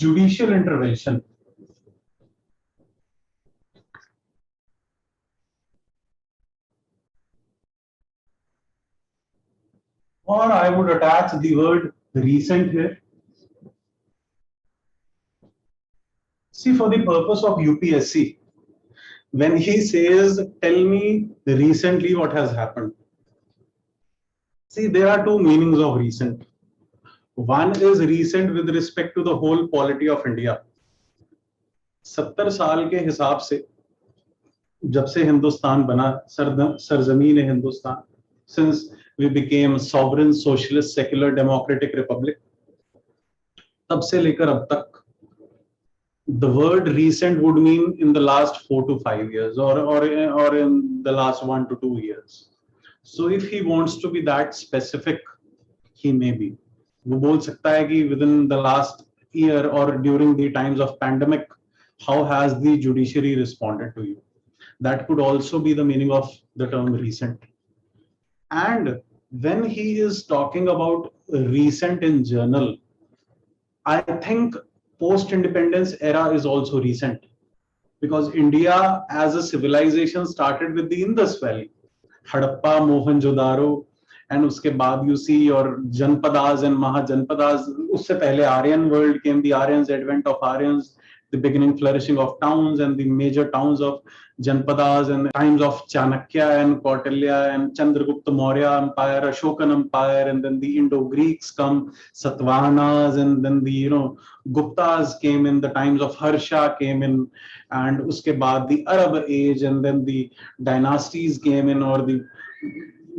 judicial intervention. Or I would attach the word recent here. See, for the purpose of UPSC, when he says, tell me recently what has happened. See, there are two meanings of recent. One is recent with respect to the whole polity of India. 70 साल के हिसाब से जब से हिंदुस्तान बना, सरजमीन Hindustan, since we became a sovereign socialist secular democratic republic, तब से लेकर अब तक the word recent would mean in the last 4 to 5 years or in the last 1 to 2 years. So if he wants to be that specific, he may be. वो बोल सकता है कि within the last year or during the times of pandemic, how has the judiciary responded to you? That could also be the meaning of the term recent. And when he is talking about recent in general, I think post-independence era is also recent, because India as a civilization started with the Indus Valley, Harappa, Mohenjo-daro, and uske baad you see your Janpadas and Mahajanpadas. Usse pehle Aryan world came, the Aryans, advent of Aryans, the beginning flourishing of towns and the major towns of Janpadas, and the times of Chanakya and Kautilya and Chandragupta Maurya Empire, Ashokan Empire, and then the Indo-Greeks come, Satavahanas, and then the Guptas came in, the times of Harsha came in, and uske baad the Arab age, and then the dynasties came in, or the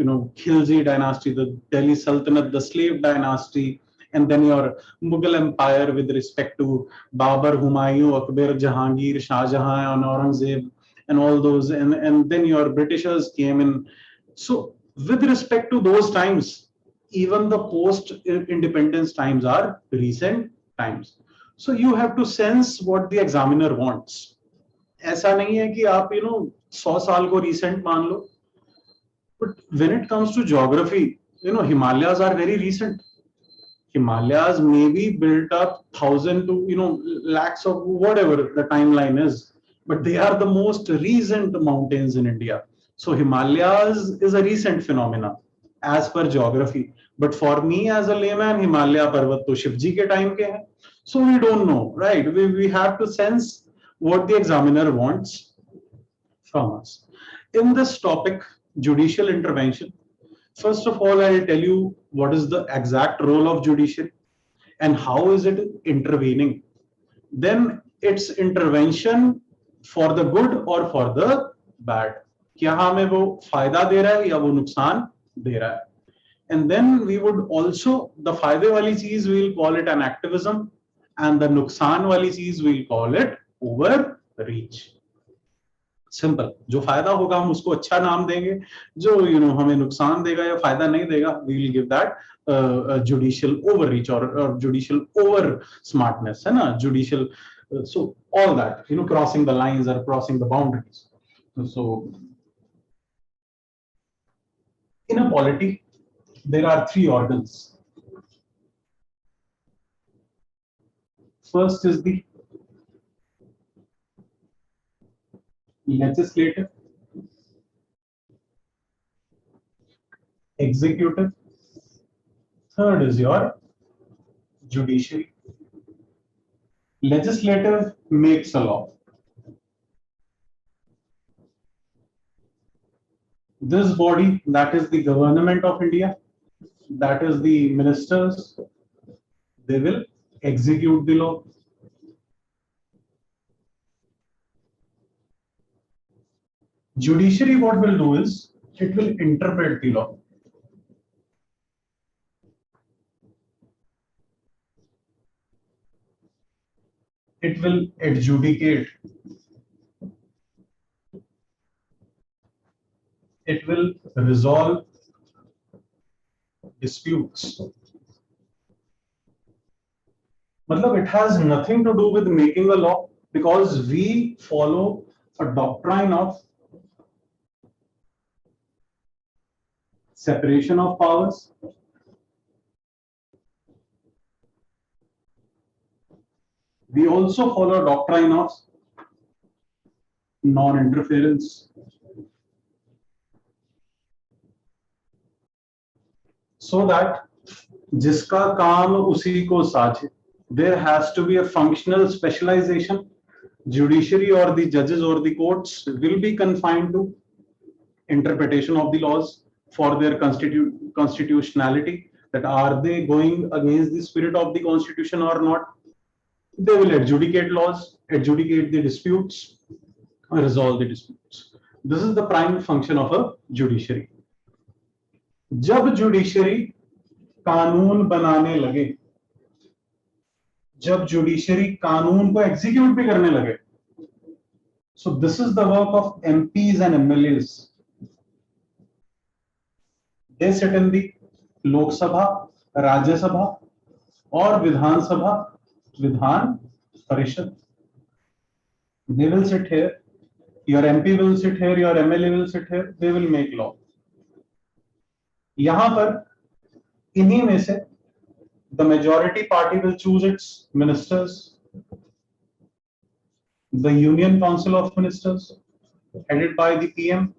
Khilji dynasty, the Delhi Sultanate, the slave dynasty, and then your Mughal Empire with respect to Babur, Humayun, Akbar, Jahangir, Shah Jahan, and Aurangzeb, and all those, and then your Britishers came in. So with respect to those times, even the post-independence times are recent times. So you have to sense what the examiner wants. ऐसा नहीं है कि आप 100 साल को recent मान लो. But when it comes to geography, Himalayas are very recent. Himalayas may be built up 1,000 to lakhs of whatever the timeline is, but they are the most recent mountains in India. So Himalayas is a recent phenomena as per geography. But for me as a layman, Himalaya Parvat to Shivji ke time ke hai. So we don't know, right? We have to sense what the examiner wants from us. In this topic, judicial intervention, first of all, I'll tell you what is the exact role of judiciary and how is it intervening. Then its intervention for the good or for the bad. क्या हमें वो फायदा दे रहा है या वो नुकसान दे रहा है. And then we would also, the फायदे वाली चीज we'll call it an activism, and the नुकसान वाली चीज we'll call it overreach. Simple. जो फायदा होगा हम उसको अच्छा नाम देंगे, जो हमें नुकसान देगा या फायदा नहीं देगा, we will give that judicial overreach or judicial over smartness, है ना, judicial. So all that, crossing the lines or crossing the boundaries. So in a polity, there are 3 organs. First is the legislative, executive, third is your judiciary. Legislative makes a law. This body, that is the government of India, that is the ministers, they will execute the law. Judiciary, what will do is, it will interpret the law. It will adjudicate. It will resolve disputes. Matlab, it has nothing to do with making a law, because we follow a doctrine of separation of powers, We also follow doctrine of non-interference. So that जिसका काम उसी को साझे. There has to be a functional specialization. Judiciary or the judges or the courts will be confined to interpretation of the laws for their constitutionality, that are they going against the spirit of the constitution or not. They will adjudicate laws, adjudicate the disputes, resolve the disputes. This is the prime function of a judiciary. जब judiciary कानून बनाने लगे, जब judiciary कानून को execute भी करने लगे, so this is the work of MPs and MLAs. They sit in the लोक सभा, राज्य सभा और Vidhan Sabha, Vidhan Parishad. They will sit here, your MP will sit here, your MLA will sit here, they will make law. यहां पर इन्हीं में से the majority party will choose its ministers. The Union Council of Ministers, headed by the PM,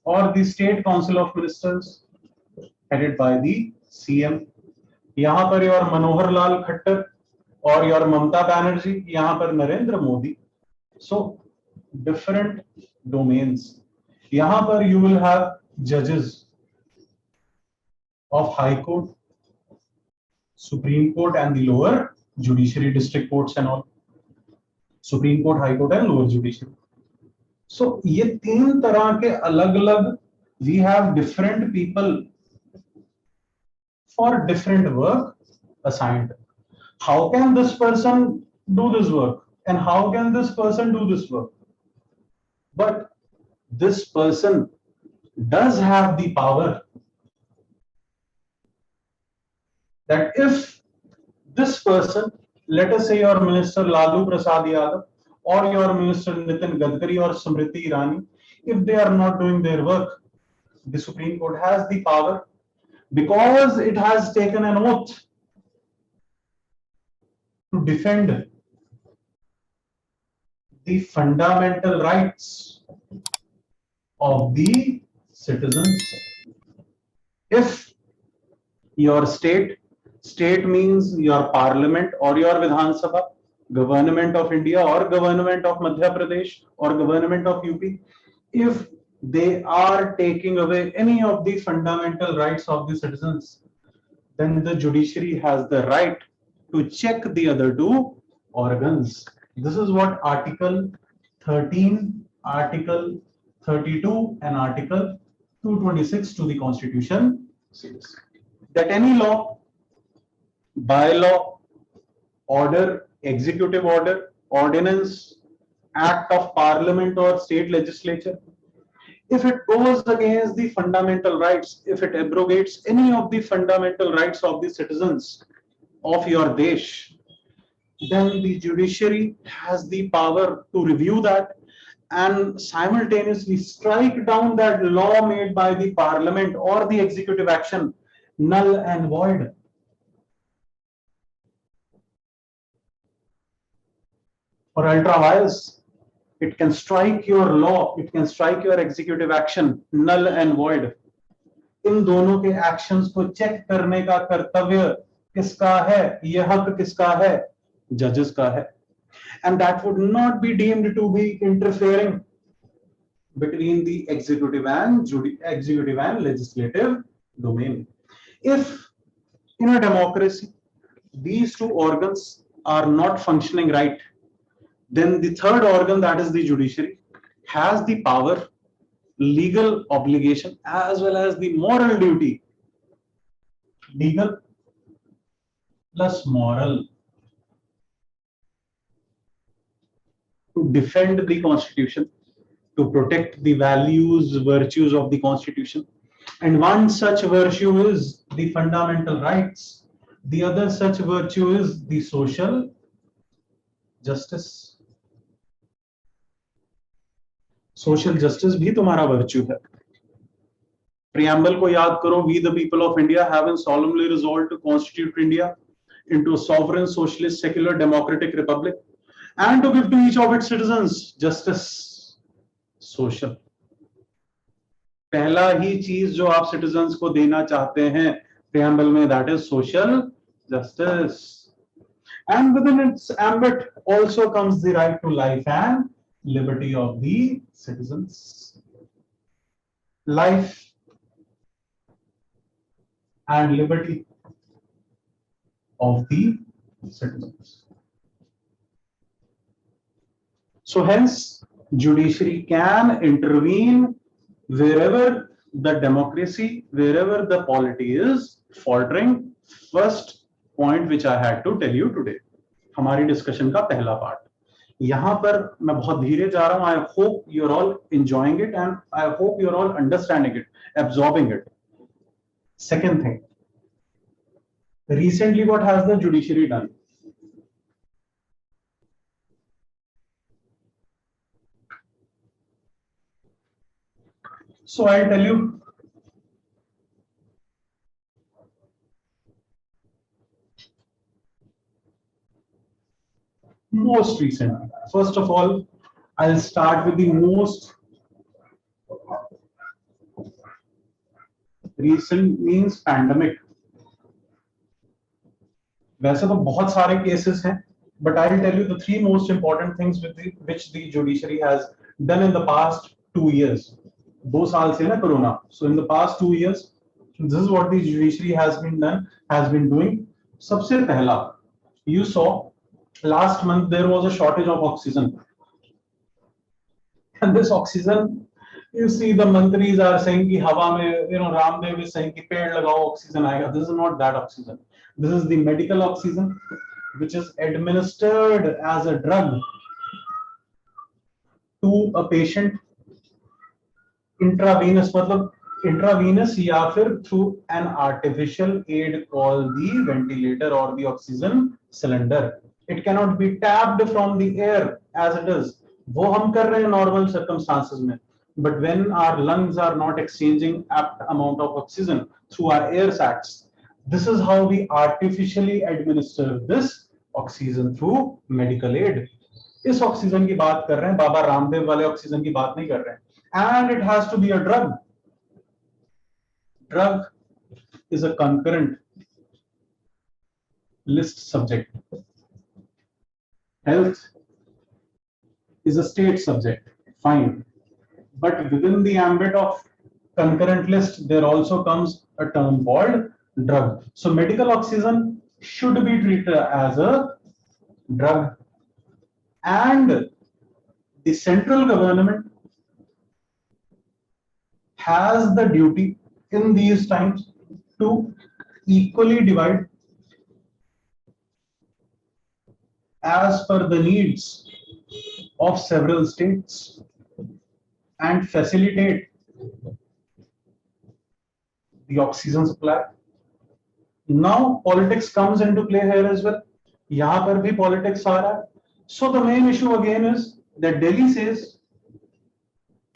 or the State Council of Ministers, headed by the CM. यहाँ पर your Manohar Lal Khattar और your Mamata Banerjee, यहाँ पर Narendra Modi. So different domains. यहाँ पर you will have judges of High Court, Supreme Court and the lower judiciary, district courts and all. Supreme Court, High Court and lower judiciary. So ये तीन तरह के अलग-अलग, we have different people for different work assigned. How can this person do this work and how can this person do this work? But this person does have the power that if this person, let us say your Minister Lalu Prasad Yadav or your Minister Nitin Gadkari or Smriti Irani, if they are not doing their work, the Supreme Court has the power, because it has taken an oath to defend the fundamental rights of the citizens. If your state means your parliament or your Vidhan Sabha, government of India or government of Madhya Pradesh or government of UP, if they are taking away any of the fundamental rights of the citizens, then the judiciary has the right to check the other two organs. This is what Article 13, Article 32 and Article 226 to the Constitution says. That any law, bylaw, order, executive order, ordinance, act of parliament or state legislature, if it goes against the fundamental rights, if it abrogates any of the fundamental rights of the citizens of your desh, then the judiciary has the power to review that and simultaneously strike down that law made by the parliament or the executive action null and void. For ultra vires, it can strike your law, it can strike your executive action null and void. इन दोनों के actions को check करने का कर्तव्य किसका है? ये हक किसका है? Judges का है. And that would not be deemed to be interfering between the executive and legislative domain. If in a democracy these two organs are not functioning right, then the third organ, that is the judiciary, has the power, legal obligation as well as the moral duty. Legal plus moral to defend the Constitution, to protect the values, virtues of the Constitution. And one such virtue is the fundamental rights. The other such virtue is the social justice. Social justice भी तुम्हारा virtue है. Preamble को याद करो. We the people of India having solemnly resolved to constitute India into a sovereign, socialist, secular, democratic republic, and to give to each of its citizens justice, social. पहला ही चीज जो आप सिटीजन्स को देना चाहते हैं preamble में, that is social justice. And within its ambit also comes the right to life and liberty of the citizens. Life and liberty of the citizens. So hence, judiciary can intervene wherever the democracy, wherever the polity is faltering. First point which I had to tell you today. हमारी discussion का पहला part. यहां पर मैं बहुत धीरे जा रहा हूं. I hope you're all enjoying it and I hope you're all understanding it, absorbing it. Second thing, recently what has the judiciary done? So I'll tell you. Most recently, first of all, I'll start with the most recent means pandemic. वैसे तो बहुत सारे cases हैं, but I'll tell you the three most important things which the judiciary has done in the past 2 years. 2 साल से ना corona. So in the past 2 years, this is what the judiciary has been doing. सबसे पहला, you saw last month there was a shortage of oxygen, and this oxygen, you see the mantris are saying ki hawa mein, Ramdev is saying ki ped lagao, oxygen aayega. This is not that oxygen. This is the medical oxygen which is administered as a drug to a patient intravenous, मतलब intravenous या फिर through an artificial aid called the ventilator or the oxygen cylinder. It cannot be tapped from the air as it is. वो हम कर रहे हैं normal circumstances में. But when our lungs are not exchanging apt amount of oxygen through our air sacs, this is how we artificially administer this oxygen through medical aid. इस oxygen की बात कर रहे हैं, बाबा रामदेव वाले ऑक्सीजन की बात नहीं कर रहे हैं. And it has to be a drug. Drug is a concurrent list subject. Health is a state subject. Fine. But within the ambit of concurrent list, there also comes a term called drug. So medical oxygen should be treated as a drug. And the central government has the duty in these times to equally divide as per the needs of several states and facilitate the oxygen supply. Now politics comes into play here as well. यहाँ पर भी politics आ रहा है. So the main issue again is that Delhi says,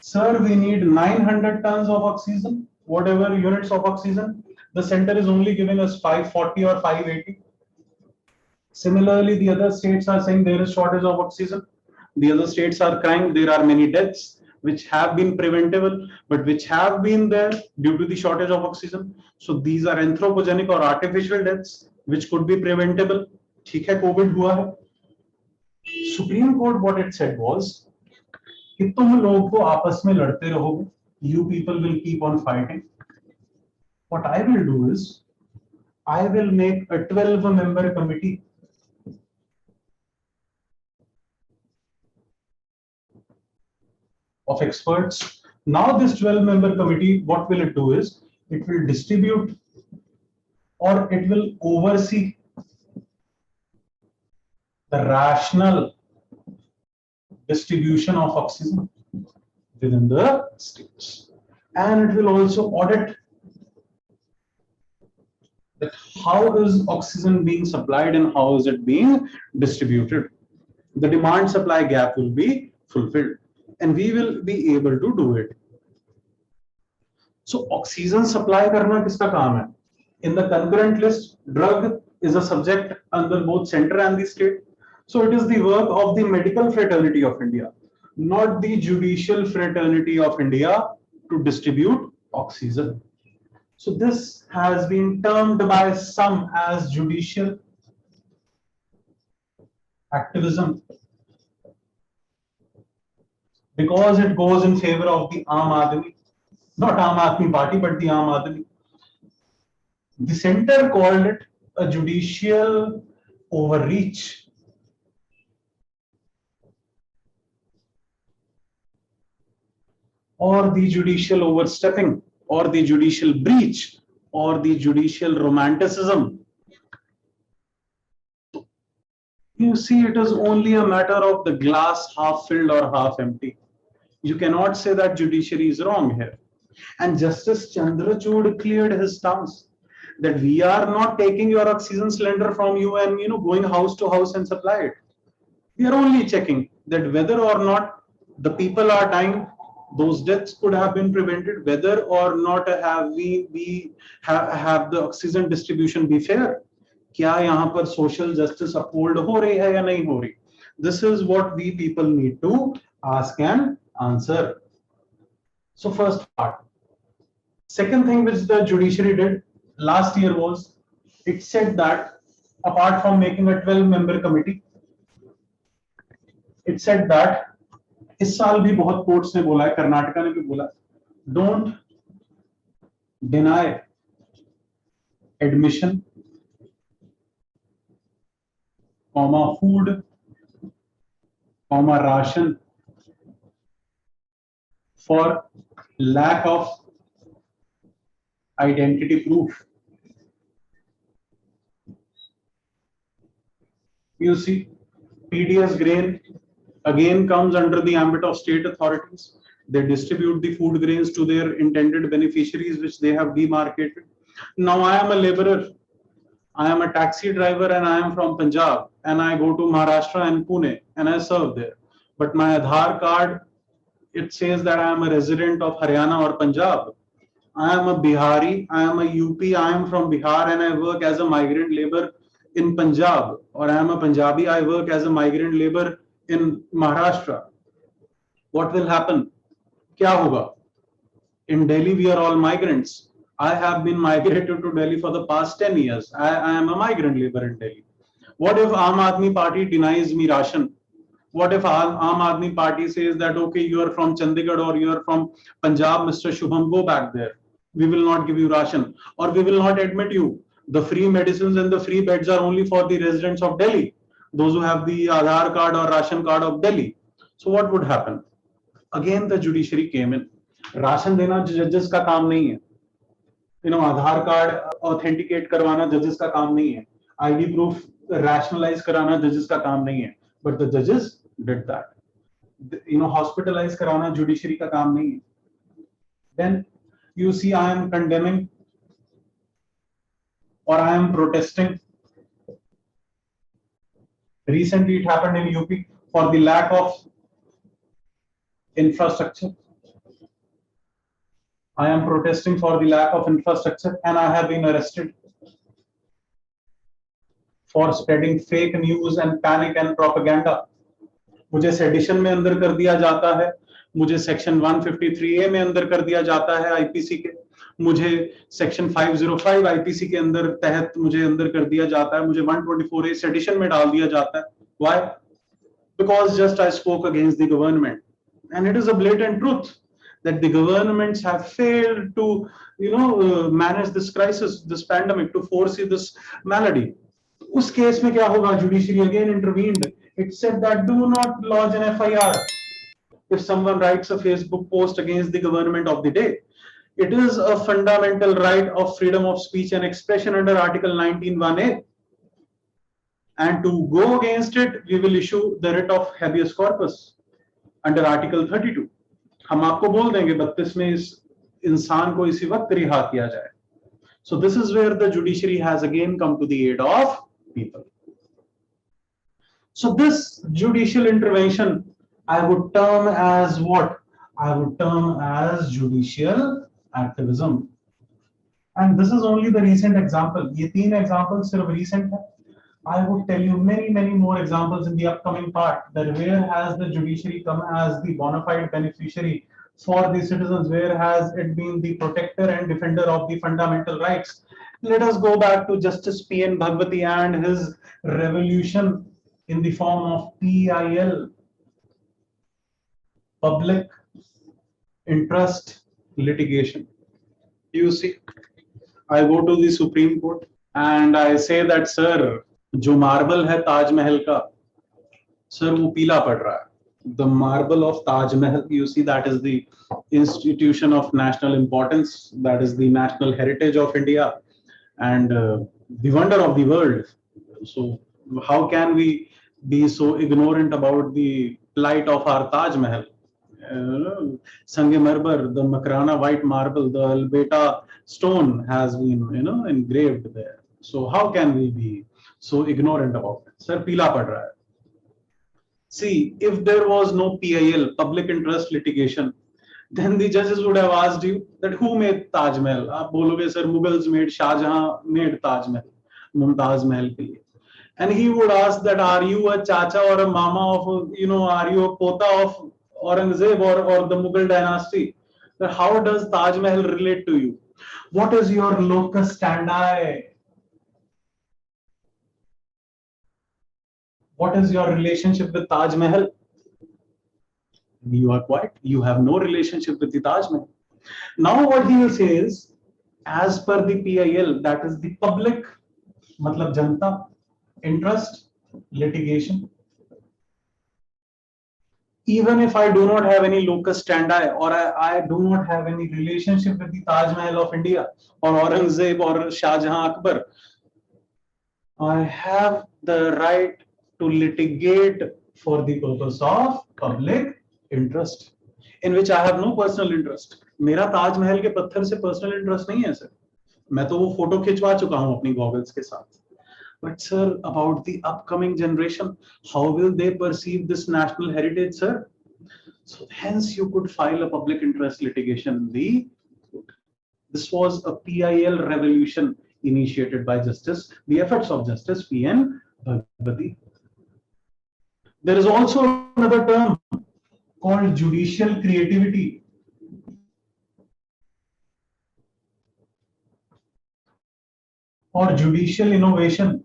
sir, we need 900 tons of oxygen, whatever units of oxygen. The center is only giving us 540 or 580. Similarly, the other states are saying there is shortage of oxygen. The other states are crying there are many deaths which have been preventable, but which have been there due to the shortage of oxygen. So these are anthropogenic or artificial deaths which could be preventable. ठीक है, COVID हुआ है. Supreme Court what it said was कि तुम लोग तो आपस में लड़ते रहोगे. You people will keep on fighting. What I will do is I will make a 12-member committee of experts. Now this 12-member committee, what will it do is it will distribute or it will oversee the rational distribution of oxygen within the states, and it will also audit that how is oxygen being supplied and how is it being distributed. The demand supply gap will be fulfilled and we will be able to do it. So oxygen supply करना किसका काम है? In the concurrent list, drug is a subject under both center and the state. So it is the work of the medical fraternity of India, not the judicial fraternity of India, to distribute oxygen. So this has been termed by some as judicial activism because it goes in favor of the Aam Aadmi, not Aam Aadmi Party, but the Aam Aadmi. The center called it a judicial overreach. Or the judicial overstepping, or the judicial breach, or the judicial romanticism. You see, it is only a matter of the glass half filled or half empty. You cannot say that judiciary is wrong here. And Justice Chandrachud cleared his stance that we are not taking your oxygen cylinder from you and going house to house and supply it. We are only checking that whether or not the people are dying, those deaths could have been prevented, whether or not have the oxygen distribution be fair. क्या यहाँ पर social justice uphold हो रही है या नहीं हो रही? This is what we people need to ask and answer. So first part. Second thing which the judiciary did last year was it said that apart from making a 12-member committee, it said that इस साल भी बहुत courts ने बोला है, कर्नाटका ने भी बोला, don't deny admission, food, ration for lack of identity proof. You see, PDS grain again comes under the ambit of state authorities. They distribute the food grains to their intended beneficiaries, which they have demarcated. Now I am a laborer, I am a taxi driver, and I am from Punjab, and I go to Maharashtra and Pune, and I serve there. But my Aadhaar card, it says that I am a resident of Haryana or Punjab. I am a Bihari, I am a UP, I am from Bihar, and I work as a migrant labor in Punjab. Or I am a Punjabi, I work as a migrant labor in Maharashtra. What will happen? Kya hoga? In Delhi, we are all migrants. I have been migrated to Delhi for the past 10 years. I am a migrant labor in Delhi. What if Aam Aadmi Party denies me ration? What if Aam Aadmi Party says that, okay, you are from Chandigarh or you are from Punjab, Mr. Shubham, go back there. We will not give you ration, or we will not admit you. The free medicines and the free beds are only for the residents of Delhi, those who have the Aadhaar card or ration card of Delhi. So what would happen? Again, the judiciary came in. Ration dena judges ka kaam nahi hai. Aadhaar card authenticate करवाना judges का काम नहीं है. ID proof rationalize कराना judges का काम नहीं है. But the judges did that. Hospitalize कराना judiciary का काम नहीं है. Then you see, I am condemning or I am protesting. Recently, it happened in UP for the lack of infrastructure. I am protesting for the lack of infrastructure, and I have been arrested for spreading fake news and panic and propaganda. मुझे sedition में अंदर कर दिया जाता है, मुझे section 153A में अंदर कर दिया जाता है आईपीसी के, मुझे सेक्शन 505 आईपीसी के अंदर तहत मुझे अंदर कर दिया जाता है, मुझे 124A सेडिशन में डाल दिया जाता है. Why? Because just I spoke against the government, and it is a blatant truth that the governments have failed to manage this crisis, this pandemic, to foresee this malady. उस case में क्या होगा? Judiciary again intervened. It said that do not lodge an FIR if someone writes a Facebook post against the government of the day. It is a fundamental right of freedom of speech and expression under Article 19(1)(a). And to go against it, we will issue the writ of habeas corpus under Article 32. हम आपको बोल देंगे 32 में इस इंसान को इसी वक्त रिहा किया जाए. So this is where the judiciary has again come to the aid of people. So this judicial intervention, I would term as what? I would term as judicial activism. And this is only the recent example. ये तीन examples सिर्फ recent है. I would tell you many more examples in the upcoming part. That where has the judiciary come as the bona fide beneficiary for the citizens? Where has it been the protector and defender of the fundamental rights? Let us go back to Justice P.N. Bhagwati and his revolution in the form of PIL, public interest litigation. You see, I go to the Supreme Court and I say that, sir, जो marble है ताजमहल का, sir वो पीला पड़ रहा है. The marble of Taj Mahal, you see, that is the institution of national importance, that is the national heritage of India and the wonder of the world. So how can we be so ignorant about the plight of our Taj Mahal? Sangemarmar, the Makrana white marble, the Albeta stone has been, engraved there. So how can we be so ignorant about it? Sir, pila pad raha hai. See, if there was no PIL, public interest litigation, then the judges would have asked you that who made Taj Mahal? आप बोलोगे sir, Mughals made, Shahjahan made Taj Mahal, Mumtaz Mahal के लिए. And he would ask that, are you a chacha or a mama of, are you a pota of Aurangzeb or the Mughal dynasty? That how does Taj Mahal relate to you? What is your locus standi? What is your relationship with Taj Mahal? You are quiet. You have no relationship with the Taj Mahal. Now what he will say is, as per the PIL, that is the public, matlab janta, interest, litigation. Even if I do not have any locus standi or I do not have any relationship with the Taj Mahal of India or Aurangzeb or Shah Jahan Akbar, I have the right to litigate for the purpose of public interest, in which I have no personal interest. मेरा ताज महल के पत्थर से personal interest नहीं है sir. मैं तो वो photo खिंचवा चुका हूं अपनी गॉगल्स के साथ. But sir, about the upcoming generation, how will they perceive this national heritage, sir? So hence you could file a public interest litigation. This was a PIL revolution initiated by the efforts of Justice P.N. Bhagwati. There is also another term called judicial creativity. Or judicial innovation.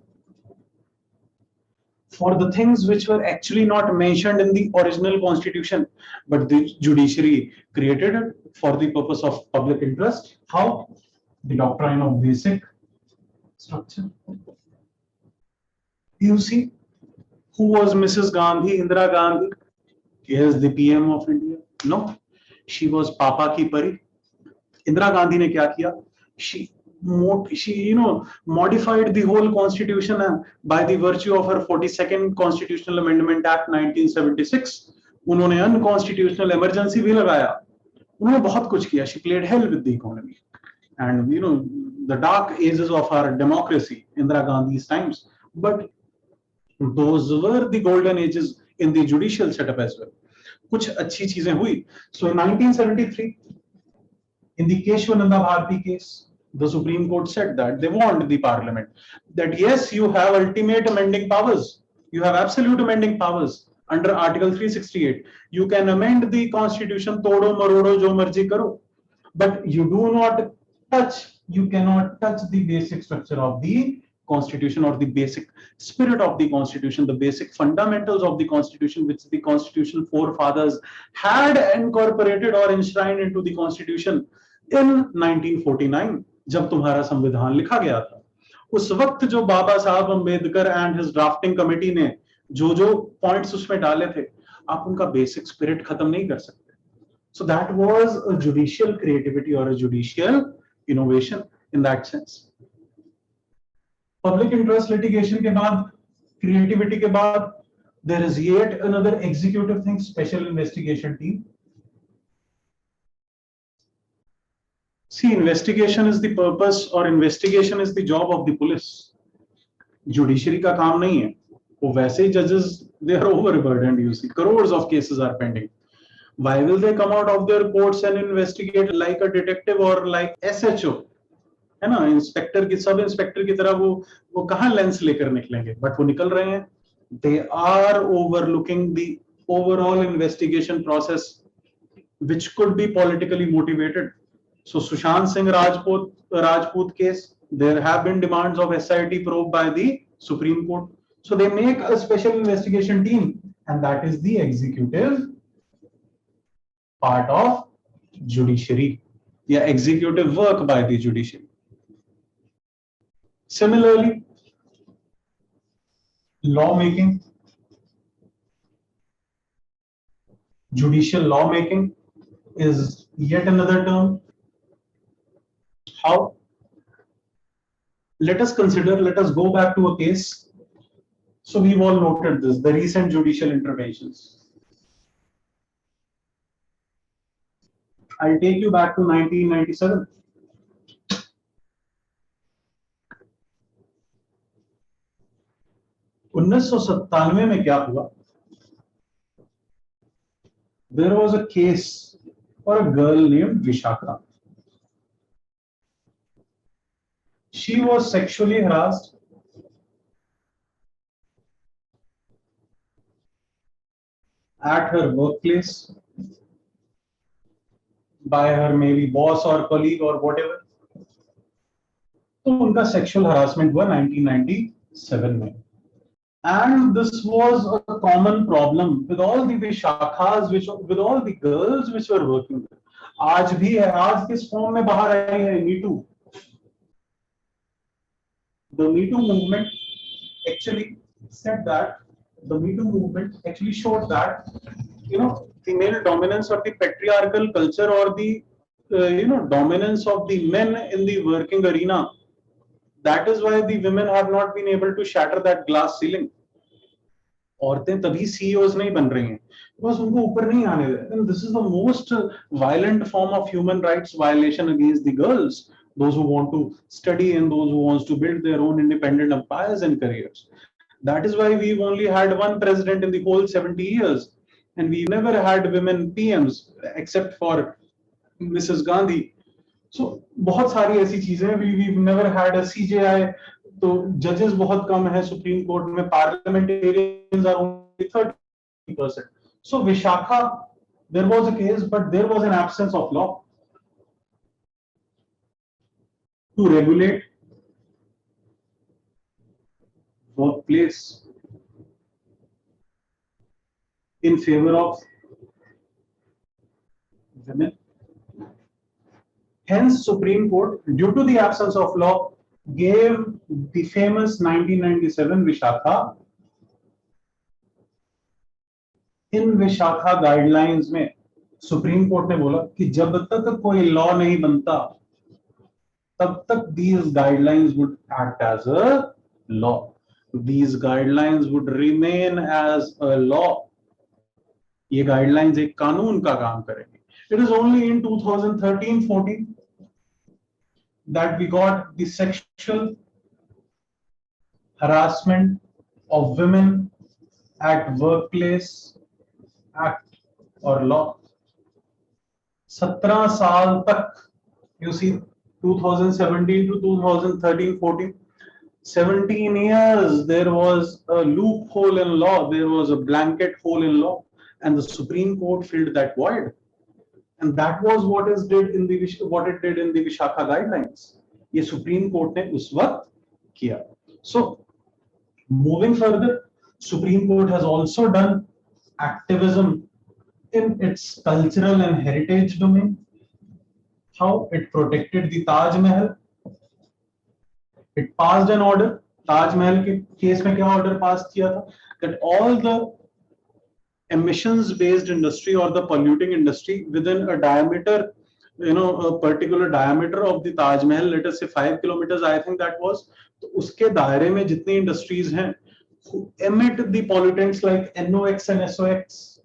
For the things which were actually not mentioned in the original constitution, but the judiciary created it for the purpose of public interest. How? The doctrine of basic structure. You see, who was Mrs. Gandhi, Indira Gandhi? Is the PM of India? No, she was Papa ki pari. Indira Gandhi ne kya kiya? She modified the whole constitution by the virtue of her 42nd Constitutional Amendment Act 1976. उन्होंने unconstitutional emergency भी लगाया. उन्होंने बहुत कुछ किया. She played hell with the economy. And the dark ages of our democracy, Indira Gandhi's times. But those were the golden ages in the judicial setup as well. कुछ अच्छी चीजें हुई. So in 1973, in the Keshwananda Bharati case, the Supreme Court said that they warned the Parliament that yes, you have ultimate amending powers. You have absolute amending powers under Article 368. You can amend the Constitution, todo marodo jo marji karo, but you do not touch. You cannot touch the basic structure of the Constitution or the basic spirit of the Constitution, the basic fundamentals of the Constitution, which the Constitutional forefathers had incorporated or enshrined into the Constitution in 1949. जब तुम्हारा संविधान लिखा गया था, उस वक्त जो बाबा Saheb Ambedkar and his drafting committee ने जो पॉइंट्स उसमें डाले थे, आप उनका बेसिक स्पिरिट खत्म नहीं कर सकते. So that was a judicial creativity और a judicial innovation in that sense. Public interest litigation के बाद, क्रिएटिविटी के बाद, there is yet another executive thing, special investigation team. See, investigation is the purpose or investigation is the job of the police. Judiciary का काम नहीं है. वो वैसे ही judges, they are overburdened. You see, crores of cases are pending. Why will they come out of their courts and investigate like a detective or like SHO? है ना, inspector की, sub inspector की तरह वो कहां लेंस लेकर निकलेंगे, but वो निकल रहे हैं. They are overlooking the overall investigation process which could be politically motivated. So Sushant Singh Rajput case, there have been demands of SIT probe by the Supreme Court. So they make a special investigation team, and that is the executive part of judiciary. Yeah, executive work by the judiciary. Similarly, lawmaking, judicial lawmaking is yet another term. How? Let us consider, let us go back to a case. So we've all noted this, the recent judicial interventions. I'll take you back to 1997. में क्या हुआ? There was a case for a girl named Vishakha. She was sexually harassed at her workplace by her maybe boss or colleague or whatever. तो उनका sexual harassment हुआ 1997 में. And this was a common problem with all the Vishakhas, with all the girls which were working there. आज भी है, आज किस form में बाहर आई है Me Too. The Me Too movement actually said that, the Me Too movement actually showed that, female dominance of the patriarchal culture or the, dominance of the men in the working arena. That is why the women have not been able to shatter that glass ceiling. औरतें तभी CEOs नहीं बन रही हैं, बस उनको ऊपर नहीं आने दे. And this is the most violent form of human rights violation against the girls, those who want to study and those who wants to build their own independent empires and careers. That is why we've only had one president in the whole 70 years, and we've never had women PMs except for Mrs. Gandhi. So बहुत सारी ऐसी चीजें, we've never had a CJI. तो जजेस बहुत कम है supreme court में, parliamentarians are only 30%. So Vishakha, there was a case but there was an absence of law to regulate workplace in favor of women. Hence, Supreme Court, due to the absence of law, gave the famous 1997 Vishakha. In Vishakha guidelines में supreme court ने बोला कि जब तक कोई law नहीं बनता तब तक these guidelines would act as a law. These guidelines would remain as a law. ये गाइडलाइंस एक कानून का काम करेंगे. It is only in 2013-14 that we got the Sexual Harassment of Women at Workplace Act or law. 17 साल तक, you see, 2017 to 2013-14, 17 years there was a loophole in law, there was a blanket hole in law, and the Supreme Court filled that void. And that was what it did in the Vishakha guidelines. ये Supreme Court ने उस वक्त किया. So, moving further, Supreme Court has also done activism in its cultural and heritage domain. How it protected the Taj Mahal. It passed an order. Taj Mahal के case में क्या order pass किया था? That all the emissions based industry or the polluting industry within a diameter, a particular diameter of the Taj Mahal, let us say 5 kilometers, I think that was, तो उसके दायरे में जितनी industries हैं who emit the pollutants like NOx and SOx,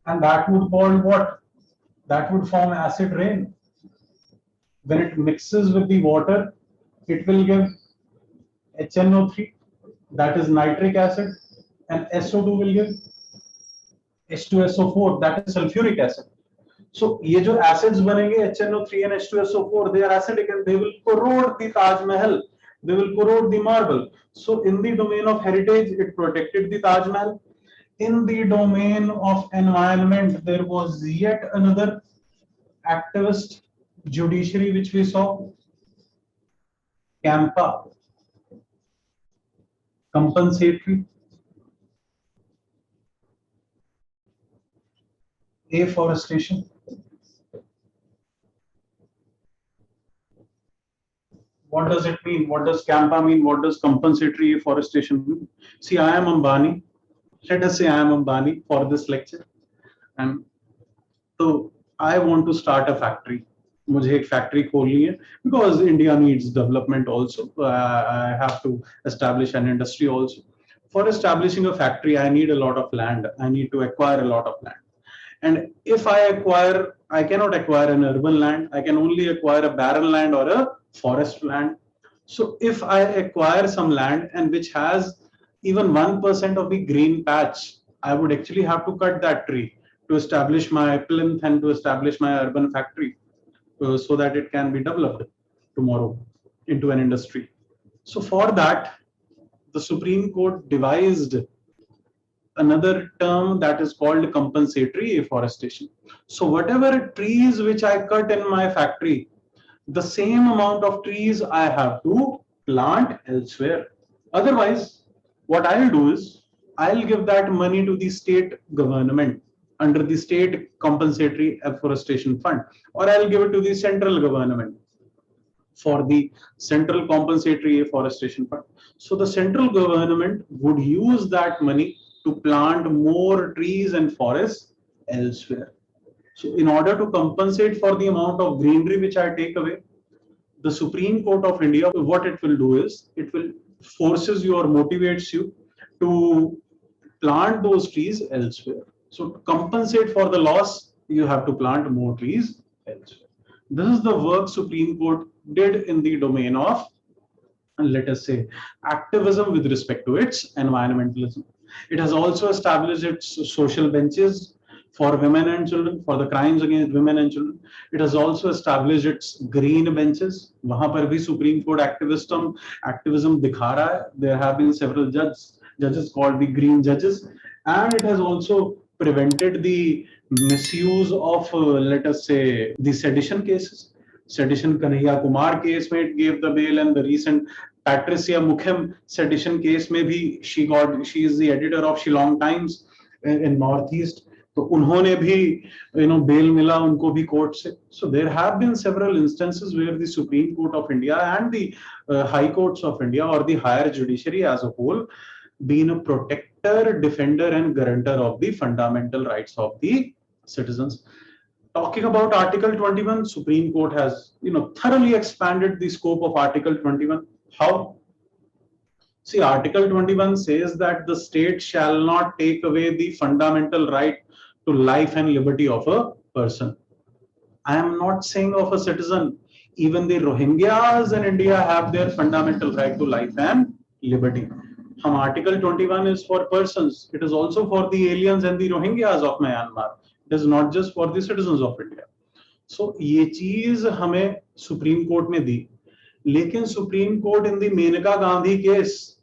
and that would call what? That would form acid rain. When it mixes with the water, it will give HNO3, that is nitric acid, and SO2 will give H2SO4, that is sulfuric acid. So ये जो acids बनेंगे HNO3 and H2SO4, they are acidic and they will corrode the Taj Mahal. They will corrode the marble. So in the domain of heritage, it protected the Taj Mahal. In the domain of environment, there was yet another activist judiciary which we saw, CAMPA, compensatory, afforestation. What does it mean? What does CAMPA mean? What does compensatory afforestation mean? See, I am Ambani. Let us say I am Ambani for this lecture. And so I want to start a factory. मुझे एक factory खोलनी है because India needs development also. I have to establish an industry also. For establishing a factory, I need a lot of land. I need to acquire a lot of land. And if I acquire, I cannot acquire an urban land. I can only acquire a barren land or a forest land. So if I acquire some land and which has even 1% of the green patch, I would actually have to cut that tree to establish my plinth and to establish my urban factory so that it can be developed tomorrow into an industry. So for that, the Supreme Court devised another term that is called compensatory afforestation. So whatever trees which I cut in my factory, the same amount of trees I have to plant elsewhere. Otherwise, what I'll do is I'll give that money to the state government under the state compensatory afforestation fund, or I'll give it to the central government for the central compensatory afforestation fund. So the central government would use that money to plant more trees and forests elsewhere. So in order to compensate for the amount of greenery which I take away, the Supreme Court of India, what it will do is it will forces you or motivates you to plant those trees elsewhere. So to compensate for the loss, you have to plant more trees elsewhere. This is the work Supreme Court did in the domain of, let us say, activism with respect to its environmentalism. It has also established its social benches for women and children, for the crimes against women and children. It has also established its green benches. वहां पर भी Supreme Court activism दिखा रहा है. There have been several judges called the green judges, and it has also prevented the misuse of, let us say, the sedition cases. Sedition Kanhaiya Kumar case में it gave the bail, and the recent Patricia Mukham sedition case में भी she is the editor of Shillong Times in Northeast. तो उन्होंने भी bail मिला उनको भी court से. So there have been several instances where the Supreme Court of India and the High Courts of India or the higher judiciary as a whole been a protector, defender and guarantor of the fundamental rights of the citizens. Talking about Article 21, Supreme Court has thoroughly expanded the scope of Article 21. How? See, Article 21 says that the state shall not take away the fundamental right to life and liberty of a person. I am not saying of a citizen. Even the Rohingyas in India have their fundamental right to life and liberty. Article 21 is for persons. It is also for the aliens and the Rohingyas of Myanmar. It is not just for the citizens of India. So ये चीज हमें supreme court ने दी, लेकिन supreme court in the Maneka Gandhi case,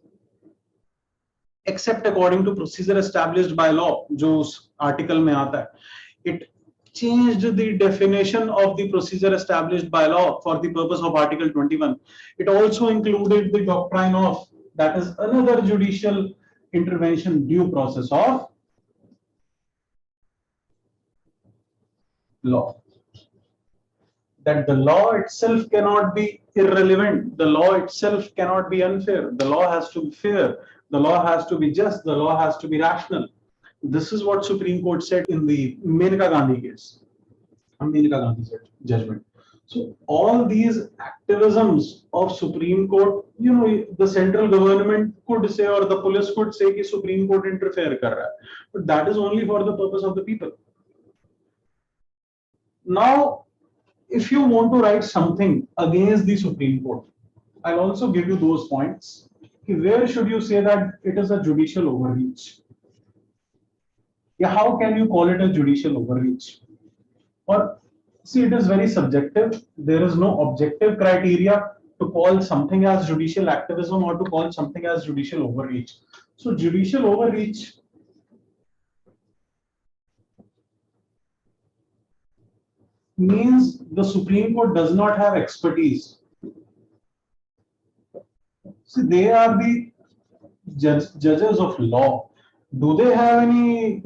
except according to procedure established by law, जो उस article में आता है, it changed the definition of the procedure established by law for the purpose of Article 21. It also included the doctrine of, that is another judicial intervention, due process of law. That the law itself cannot be irrelevant, the law itself cannot be unfair, the law has to be fair, the law has to be just, the law has to be rational. This is what Supreme Court said in the Menaka Gandhi case, Menaka Gandhi judgment. So all these activisms of Supreme Court, the central government could say or the police could say कि Supreme Court interfere कर रहा है, but that is only for the purpose of the people. Now, if you want to write something against the Supreme Court, I'll also give you those points. Where should you say that it is a judicial overreach? Yeah, how can you call it a judicial overreach? Or see, it is very subjective. There is no objective criteria to call something as judicial activism or to call something as judicial overreach. So judicial overreach means the Supreme Court does not have expertise. See, they are the judges of law. Do they have any,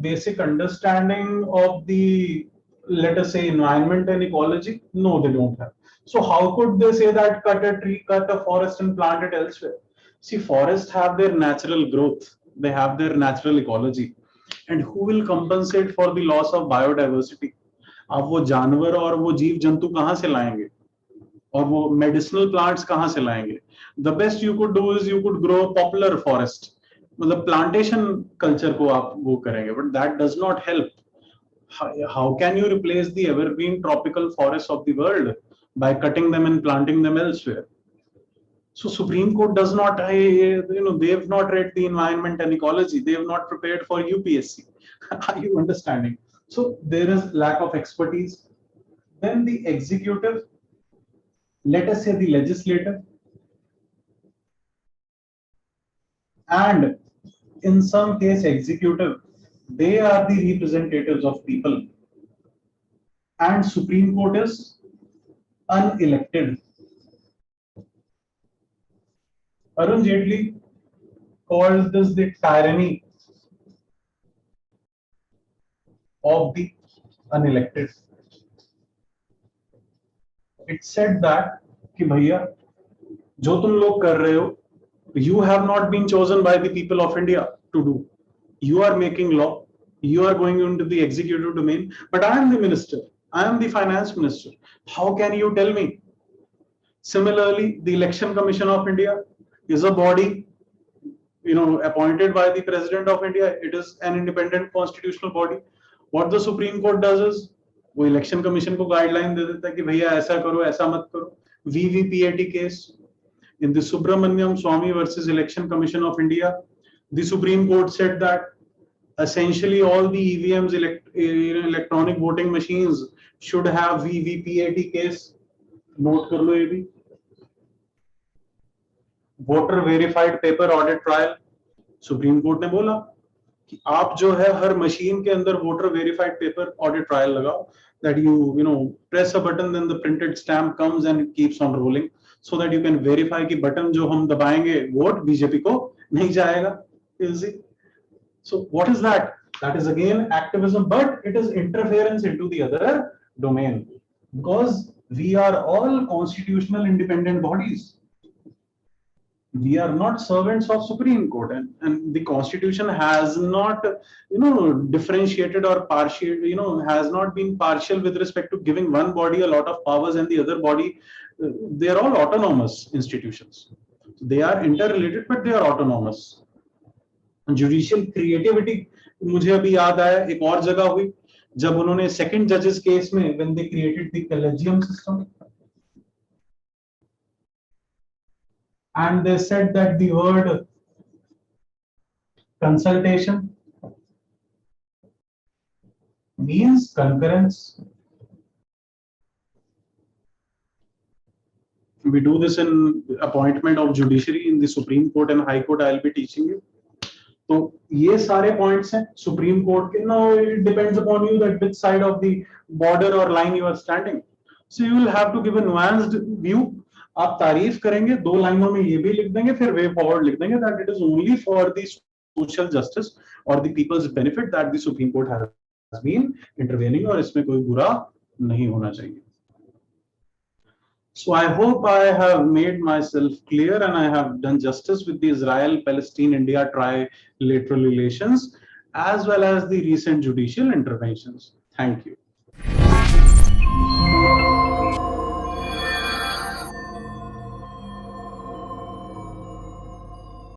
basic understanding of the, let us say, environment and ecology? No, they don't have. So how could they say that cut a tree, cut a forest, and plant it elsewhere? See, forests have their natural growth. They have their natural ecology. And who will compensate for the loss of biodiversity? अब वो जानवर और वो जीव जंतु कहाँ से लाएंगे और वो मेडिसिनल प्लांट्स कहाँ से लाएंगे? The best you could do is you could grow popular forest, मतलब प्लांटेशन कल्चर को आप वो करेंगे, but that does not help. How can you replace the evergreen tropical forests of the world by cutting them and planting them elsewhere? So Supreme Court does not, they have not read the environment and ecology. They have not prepared for UPSC. Are you understanding? So there is lack of expertise. Then the executive, let us say the legislative, and in some case executive, they are the representatives of people. And Supreme Court is unelected. Arun Jaitley calls this the tyranny of the unelected. It said that कि भैया जो तुम लोग कर रहे हो, you have not been chosen by the people of India to do. You are making law, you are going into the executive domain, but I am the minister, I am the finance minister. How can you tell me? Similarly, the Election Commission of India is a body, appointed by the President of India. It is an independent constitutional body. What the Supreme Court does is, वो Election Commission को guideline दे देता है कि भैया ऐसा करो, ऐसा मत करो. VVPAT case in the Subramaniam Swamy versus Election Commission of India, the Supreme Court said that essentially all the EVMs, electronic voting machines, should have VVPAT case. Note कर लो ये भी. Voter verified paper audit trial, supreme court ने बोला कि आप जो है हर machine के अंदर voter verified paper audit trial लगाओ, that you press a button, then the printed stamp comes and it keeps on rolling, so that you can verify कि बटन जो हम दबाएंगे वोट बीजेपी को नहीं जाएगा. So what is that? That is again activism, but it is interference into the other domain, because we are all constitutional independent bodies. We are not servants of Supreme Court, and the Constitution has not, differentiated or partial, has not been partial with respect to giving one body a lot of powers and the other body. They are all autonomous institutions. They are interrelated, but they are autonomous. Judicial creativity, मुझे अभी याद आया एक और जगह हुई जब उन्होंने second judges case में, when they created the collegium system, and they said that the word consultation means concurrence. We do this in appointment of judiciary in the Supreme Court and High Court. I'll be teaching you. So ये सारे points हैं Supreme Court के. Now it depends upon you that which side of the border or line you are standing. So you will have to give a nuanced view. आप तारीफ करेंगे, दो लाइनों में ये भी लिख देंगे, फिर वे फॉरवर्ड लिख देंगे that it is only for the social justice or the people's benefit that the Supreme Court has been intervening, और इसमें कोई बुरा नहीं होना चाहिए. So I hope I have made myself clear and I have done justice with the Israel-Palestine-India trilateral relations as well as the recent judicial interventions. Thank you.